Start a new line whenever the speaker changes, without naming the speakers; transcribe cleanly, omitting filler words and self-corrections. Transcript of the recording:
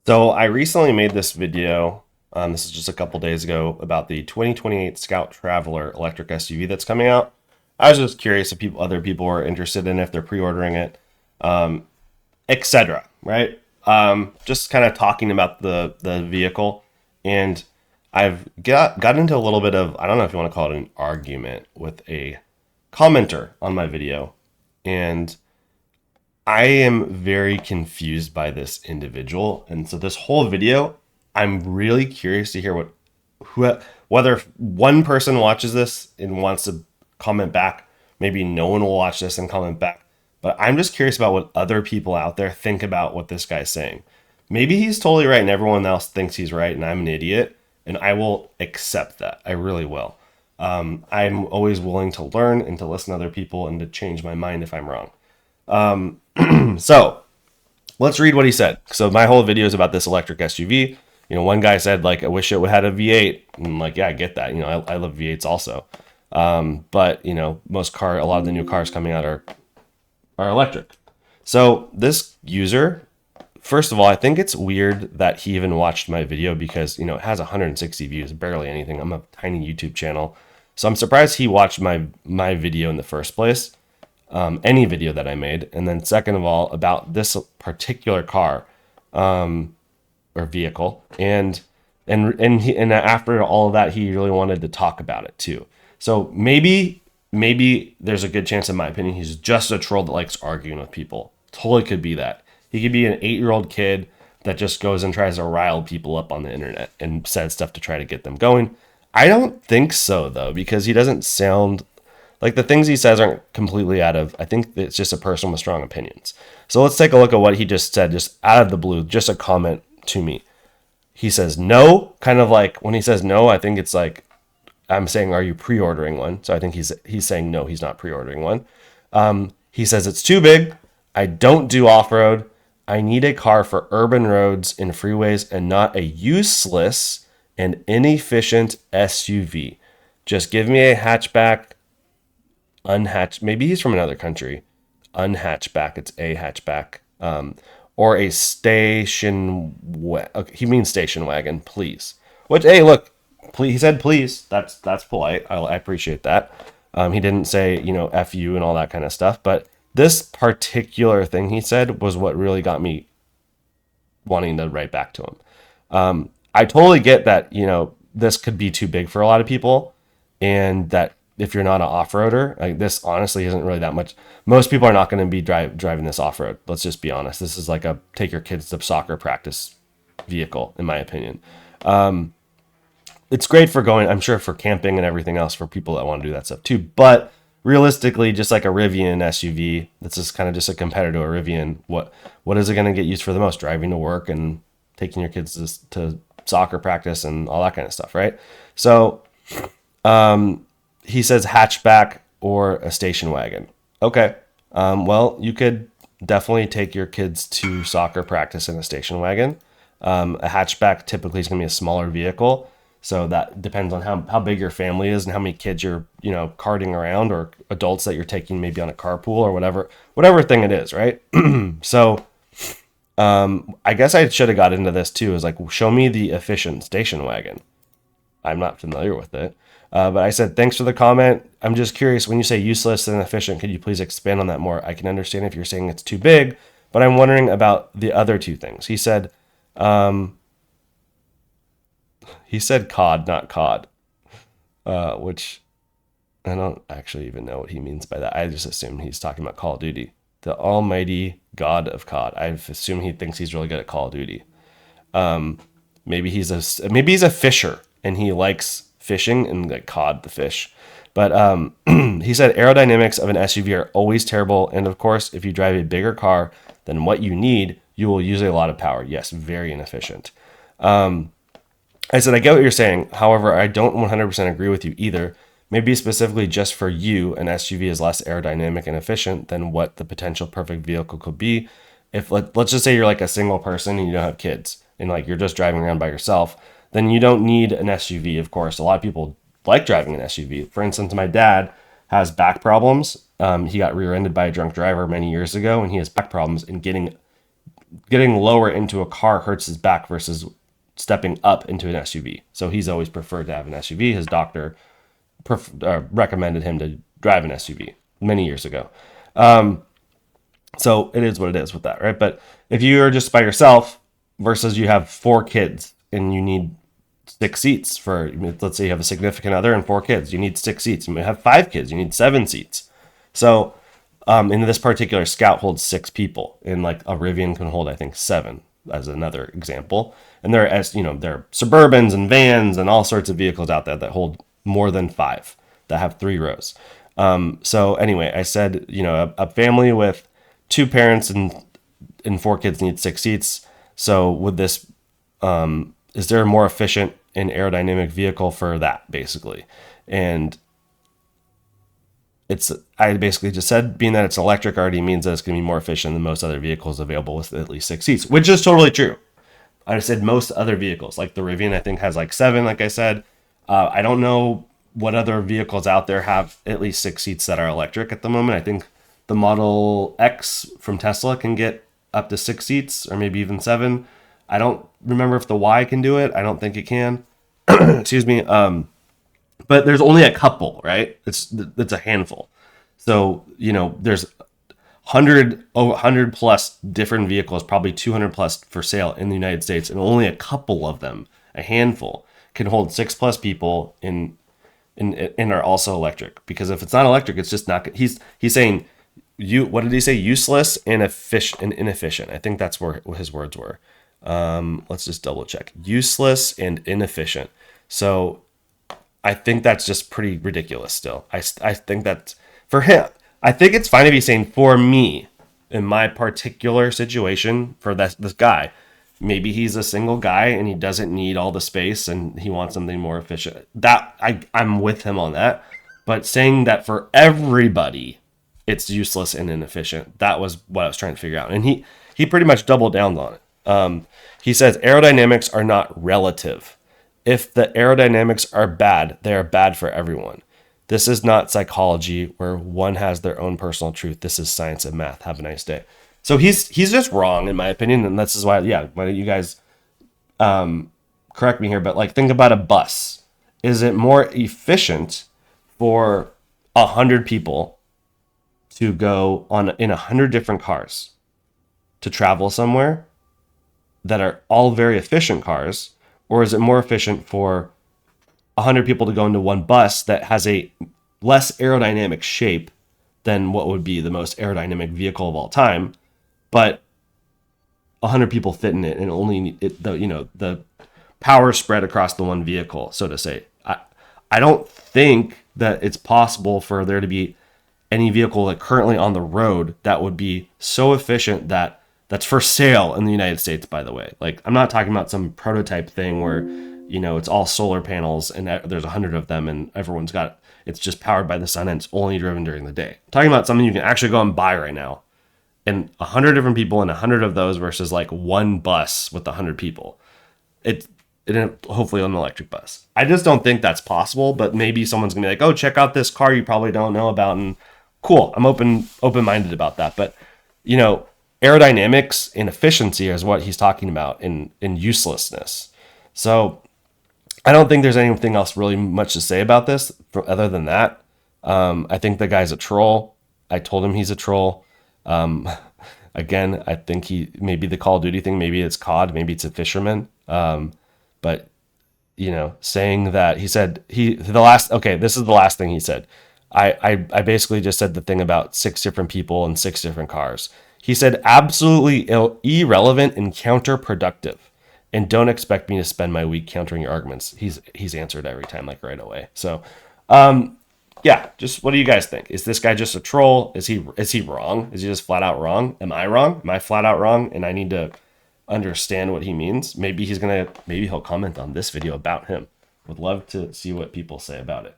So I recently made this video. This is just a couple days ago about the 2028 Scout Traveler electric SUV that's coming out. I was just curious if other people were interested in it, if they're pre-ordering it, etc. Right? Just kind of talking about the vehicle, and I've got into a little bit of, I don't know if you want to call it an argument with a commenter on my video, and I am very confused by this individual. And so this whole video, I'm really curious to hear who whether one person watches this and wants to comment back. Maybe no one will watch this and comment back. But I'm just curious about what other people out there think about what this guy's saying. Maybe he's totally right and everyone else thinks he's right and I'm an idiot. And I will accept that. I really will. I'm always willing to learn and to listen to other people and to change my mind if I'm wrong. So let's read what he said. So my whole video is about this electric SUV. One guy said, like, I wish it would have had a V8. And I'm like, yeah, I get that. I love V8s also. But a lot of the new cars coming out are electric. So this user, first of all, I think it's weird that he even watched my video because, it has 160 views, barely anything. I'm a tiny YouTube channel. So I'm surprised he watched my video in the first place. Any video that I made. And then second of all, about this particular car, or vehicle. And after all of that, he really wanted to talk about it too. So maybe there's a good chance, in my opinion, he's just a troll that likes arguing with people. Totally could be that. He could be an 8-year-old kid that just goes and tries to rile people up on the internet and says stuff to try to get them going. I don't think so, though, because he doesn't sound like, the things he says aren't completely out of, I think it's just a person with strong opinions. So let's take a look at what he just said, just out of the blue, just a comment to me. He says no, kind of like when he says no, I think it's like I'm saying, are you pre-ordering one? So I think he's saying no, he's not pre-ordering one. He says it's too big. I don't do off-road. I need a car for urban roads and freeways and not a useless and inefficient SUV. Just give me a hatchback, unhatched. Maybe he's from another country. Unhatchback. It's a hatchback. Or a okay, he means station wagon, please. Which, hey, look, please. He said please. That's polite. I appreciate that. He didn't say f you and all that kind of stuff. But this particular thing he said was what really got me wanting to write back to him. I totally get that this could be too big for a lot of people, and that if you're not an off-roader, like, this honestly isn't really that much. Most people are not going to be driving this off-road. Let's just be honest. This is like a take your kids to soccer practice vehicle, in my opinion. It's great for going, I'm sure, for camping and everything else for people that want to do that stuff too. But realistically, just like a Rivian SUV, this is kind of just a competitor to a Rivian. What is it going to get used for the most? Driving to work and taking your kids to soccer practice and all that kind of stuff, right? So, he says hatchback or a station wagon. Okay. Well, you could definitely take your kids to soccer practice in a station wagon. A hatchback typically is going to be a smaller vehicle. So that depends on how big your family is and how many kids you're, carting around, or adults that you're taking maybe on a carpool or whatever thing it is, right? So, I guess I should have got into this too, is like, show me the efficient station wagon. I'm not familiar with it. But I said, thanks for the comment. I'm just curious, when you say useless and inefficient, could you please expand on that more? I can understand if you're saying it's too big, but I'm wondering about the other two things. He said COD, not COD, which I don't actually even know what he means by that. I just assume he's talking about Call of Duty, the almighty God of COD. I assume he thinks he's really good at Call of Duty. Maybe he's a fisher and he likes fishing and like cod the fish. But he said aerodynamics of an SUV are always terrible, and of course, if you drive a bigger car than what you need, you will use a lot of power. Yes, very inefficient. I said, I get what you're saying. However, I don't 100% agree with you either. Maybe specifically just for you, an SUV is less aerodynamic and efficient than what the potential perfect vehicle could be. If let's just say you're like a single person and you don't have kids and like you're just driving around by yourself, then you don't need an SUV, of course. A lot of people like driving an SUV. For instance, my dad has back problems. He got rear-ended by a drunk driver many years ago, and he has back problems, and getting getting lower into a car hurts his back versus stepping up into an SUV. So he's always preferred to have an SUV. His doctor recommended him to drive an SUV many years ago. So it is what it is with that, right? But if you're just by yourself versus you have 4 kids and you need 6 seats for, let's say you have a significant other and 4 kids, you need 6 seats. You have 5 kids, you need 7 seats. So in this particular Scout holds 6 people, and like a Rivian can hold, I think, 7 as another example. And there are, as you know, there are Suburbans and vans and all sorts of vehicles out there that hold more than 5 that have 3 rows. So anyway, I said, a family with 2 parents and 4 kids needs 6 seats. So with this, is there a more efficient and aerodynamic vehicle for that, basically? And I basically just said, being that it's electric already means that it's going to be more efficient than most other vehicles available with at least 6 seats, which is totally true. I said most other vehicles, like the Rivian, I think has like 7, like I said. I don't know what other vehicles out there have at least 6 seats that are electric at the moment. I think the Model X from Tesla can get up to 6 seats or maybe even 7. I don't remember if the Y can do it. I don't think it can. Excuse me. But there's only a couple, right? It's a handful. So, there's 100 plus different vehicles, probably 200 plus for sale in the United States, and only a couple of them, a handful, can hold 6+ people and are also electric. Because if it's not electric, it's just not. He's saying, what did he say? Useless and inefficient. I think that's what his words were. Let's just double check. Useless and inefficient. So I think that's just pretty ridiculous still. I think that for him, I think it's fine if he's saying, for me, in my particular situation, for this guy, maybe he's a single guy and he doesn't need all the space and he wants something more efficient. That I'm with him on that. But saying that for everybody, it's useless and inefficient, that was what I was trying to figure out. And he pretty much doubled down on it. He says aerodynamics are not relative. If the aerodynamics are bad, they are bad for everyone. This is not psychology where one has their own personal truth. This is science and math. Have a nice day. So he's just wrong, in my opinion. And this is why don't you guys correct me here, but like, think about a bus. Is it more efficient for 100 people to go in 100 different cars to travel somewhere that are all very efficient cars? Or is it more efficient for 100 people to go into one bus that has a less aerodynamic shape than what would be the most aerodynamic vehicle of all time, but 100 people fit in it and only the power spread across the one vehicle, so to say? I don't think that it's possible for there to be any vehicle that currently on the road that would be so efficient that's for sale in the United States, by the way. Like, I'm not talking about some prototype thing where, it's all solar panels and there's 100 of them and it's just powered by the sun and it's only driven during the day. I'm talking about something you can actually go and buy right now. And 100 different people and 100 of those versus like one bus with 100 people. It hopefully an electric bus. I just don't think that's possible, but maybe someone's gonna be like, oh, check out this car you probably don't know about. And cool, I'm open-minded about that. But, aerodynamics and efficiency is what he's talking about in uselessness. So I don't think there's anything else really much to say about this other than that. I think the guy's a troll. I told him he's a troll. Again, I think maybe the Call of Duty thing, maybe it's COD, maybe it's a fisherman. But saying that this is the last thing he said. I basically just said the thing about 6 different people and 6 different cars. He said, absolutely irrelevant and counterproductive. And don't expect me to spend my week countering your arguments. He's answered every time, like right away. So, just what do you guys think? Is this guy just a troll? Is he wrong? Is he just flat out wrong? Am I wrong? Am I flat out wrong? And I need to understand what he means. Maybe he'll comment on this video about him. Would love to see what people say about it.